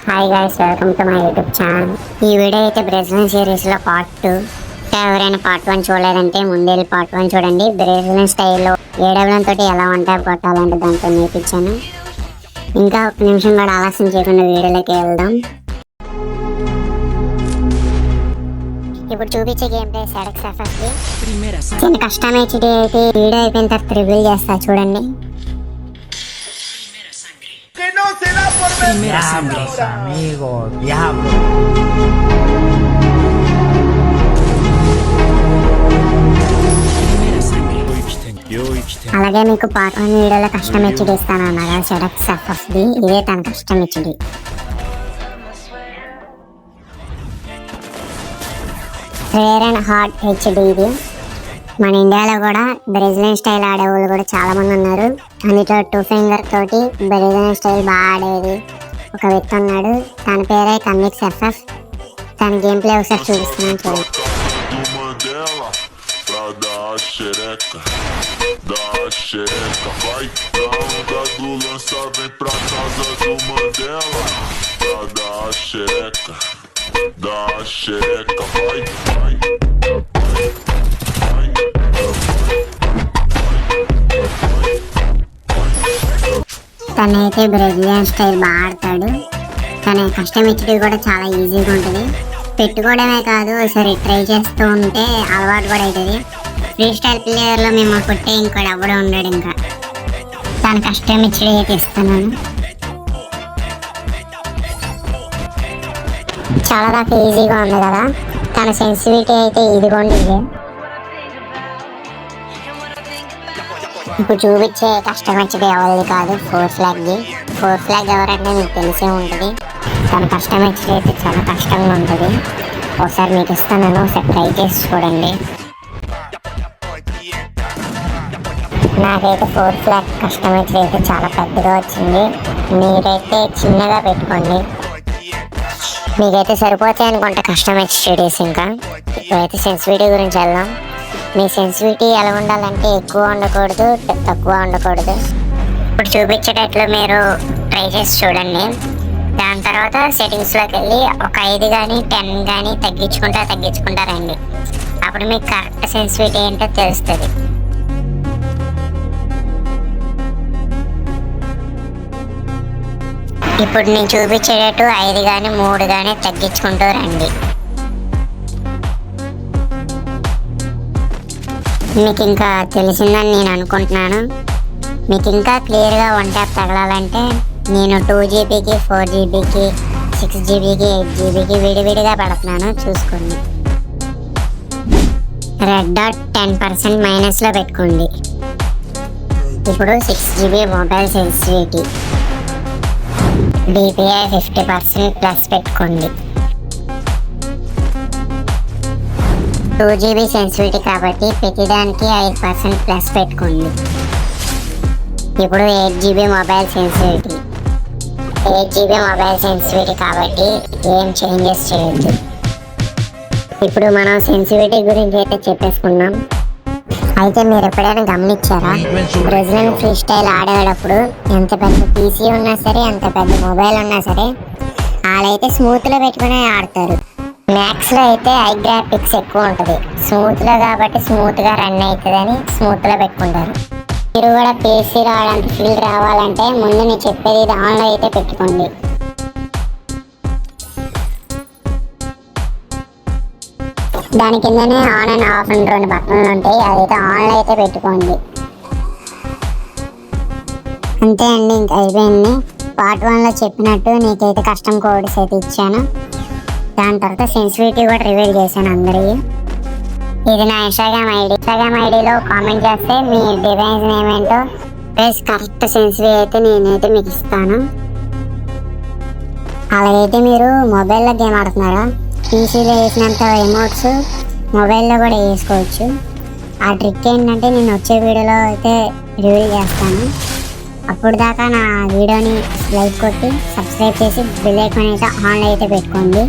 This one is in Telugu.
Hi guys, welcome to my YouTube channel. ఈ వీడియో అయితే బ్రెజిలియన్ సిరీస్లో పార్ట్ 2. ఎవరైనా పార్ట్ 1 చూడలేదంటే ముందే పార్ట్ 1 చూడండి. బ్రెజిలియన్ స్టైల్లో ఏడవడంతో ఎలా వంట కొట్టాలంటే దాంతో నేర్పించాను. ఇంకా ఒక నిమిషం కూడా ఆలస్యం చేయకుండా వీడియోలోకి వెళ్దాం. ఇప్పుడు చూపించే గేమ్ ప్లే సెడక్స్ ఎఫ్ఎఫ్కి చిన్న కష్టం అయితే వీడియో అయిపోయిన తర్వాత రివీల్ చేస్తా చూడండి. Diablos, amigos, diablos. అలాగే మీకు పార్ట్ 1 వీడియోలో కస్టమ్ హెచ్డి ఇస్తాను అన్నాగా సెడక్స్ ఎఫ్ఎఫ్ది. ఇదే తన custom HD. Rare and hard HD ఇది. మన ఇండియాలో కూడా బ్రెజిలియన్ స్టైల్ ఆడేవాళ్ళు కూడా చాలా మంది ఉన్నారు. అందులో 2 ఫింగర్ తోటి బ్రెజిలియన్ స్టైల్ బాగా ఆడేది ఒక వ్యక్తి ఉన్నాడు. తన పేరే కమిక్స్ ఎఫ్ఎఫ్. తన గేమ్ ప్లే ఒకసారి చూపిస్తున్నాను చూడండి. తనైతే బ్రెజిలియన్ స్టైల్ బాగా ఆడతాడు. తన కస్టమ్ హెచ్డి కూడా చాలా ఈజీగా ఉంటుంది. పెట్టుకోవడమే కాదు, ఒకసారి ట్రై చేస్తూ ఉంటే అలవాటు కూడా అవుతుంది. ఫ్రీ స్టైల్ ప్లేయర్లో మేము కొట్టే ఇంకోటి ఎవడో ఉన్నాడు. ఇంకా తన కస్టమ్ హెచ్డి అయితే ఇస్తున్నాను. చాలా దాకా ఈజీగా ఉంది కదా. తన సెన్సిటివిటీ అయితే ఇదిగోండి ఇదే. ఇప్పుడు చూపించే కష్టం వచ్చేది ఎవరిది కాదు, 4 ఫ్లాగ్ది. 4 ఫ్లాగ్ ఎవరంటే మీకు తెలిసే ఉంటుంది. తన కష్టం వచ్చేది అయితే చాలా కష్టంగా ఉంటుంది. ఒకసారి మీకు ఇస్తాను, ఒకసారి ట్రై చేసి చూడండి. నాకైతే 4 ఫ్లాగ్ కష్టం వచ్చేది అయితే చాలా పెద్దగా వచ్చింది. మీరైతే చిన్నగా పెట్టుకోండి, మీకైతే సరిపోతాయి అనుకుంటే కష్టం హెచ్డీస్. ఇంకా ఇప్పుడైతే సెన్సిటివిటీ గురించి వెళ్దాం. మీ సెన్సిటివిటీ ఎలా ఉండాలంటే ఎక్కువ ఉండకూడదు, తక్కువ ఉండకూడదు. ఇప్పుడు చూపించేటట్లు మీరు ట్రై చేసి చూడండి. దాని తర్వాత సెట్టింగ్స్లోకి వెళ్ళి ఒక 5 కానీ 10 కానీ తగ్గించుకుంటారండి. అప్పుడు మీకు కరెక్ట్ సెన్సిటివిటీ ఏంటో తెలుస్తుంది. ఇప్పుడు నేను చూపించేటట్టు 5 కానీ 3 కానీ తగ్గించుకుంటూ రండి. మీకు ఇంకా తెలిసిందని నేను అనుకుంటున్నాను. మీకు ఇంకా క్లియర్గా వన్ ట్యాప్ తగలాలంటే నేను 2 జీబీకి 4 జీబీకి 6 జీబీకి 8 జీబీకి విడివిడిగా పెడుతున్నాను, చూసుకోండి. రెడ్ డాట్ 10% మైనస్లో పెట్టుకోండి. ఇప్పుడు 6 GB mobile sensitivity, DPI 50% plus పెట్టుకోండి. 2 జీబీ సెన్సిటివిటీ కాబట్టి ప్రతిదానికి 5% ప్లస్ పెట్టుకోండి. ఇప్పుడు 8 GB mobile sensitivity, 8 GB mobile sensitivity కాబట్టి ఏం చేంజెస్ చేయొద్దు. ఇప్పుడు మనం సెన్సిటివిటీ గురించి అయితే చెప్పేసుకున్నాం. అయితే మీరు ఎప్పుడైనా గమనించారా, బ్రెజిలియన్ ఫ్రీ స్టైల్ ఆడేటప్పుడు ఎంత పెద్ద పీసీ ఉన్నా సరే, ఎంత పెద్ద మొబైల్ ఉన్నా సరే, వాళ్ళైతే స్మూత్లో పెట్టుకునే ఆడతారు. మ్యాక్స్లో అయితే ఐ గ్రాఫిక్స్ ఎక్కువ ఉంటుంది. స్మూత్లో కాబట్టి స్మూత్గా రన్ అవుతుందని స్మూత్లో పెట్టుకుంటారు. మీరు కూడా పీసీ రావడానికి ఫీల్ రావాలంటే ముందు నేను చెప్పేది ఇది ఆన్లో అయితే పెట్టుకోండి. దాని కిందనే ఆన్ అండ్ ఆఫ్ అని 2 బటన్లు ఉంటాయి. అదైతే ఆన్లో అయితే పెట్టుకోండి. అంతే అండి, ఇంక అయిపోయింది. పార్ట్ 1లో చెప్పినట్టు నీకైతే కస్టమ్ కోడ్స్ అయితే ఇచ్చాను. దాని తర్వాత సెన్సిటివిటీ కూడా రివీల్ చేశాను అందరికీ. ఇది నా ఇన్స్టాగ్రామ్ ఐడిలో కామెంట్ చేస్తే మీ డివైస్ నేమ్ ఏంటో ప్లస్ కరెక్ట్ సెన్సిటివిటీ అయితే నేనైతే మీకు ఇస్తాను. అలాగైతే మీరు మొబైల్లో గేమ్ ఆడుతున్నారా, పీసీలో వేసినంత ఎమోట్స్ మొబైల్లో కూడా వేసుకోవచ్చు. ఆ ట్రిక్ ఏంటంటే నేను వచ్చే వీడియోలో అయితే రివీల్ చేస్తాను. అప్పుడు దాకా నా వీడియోని లైక్ కొట్టి సబ్స్క్రైబ్ చేసి బెల్ ఐకాన్ అయితే ఆన్లో అయితే పెట్టుకోండి.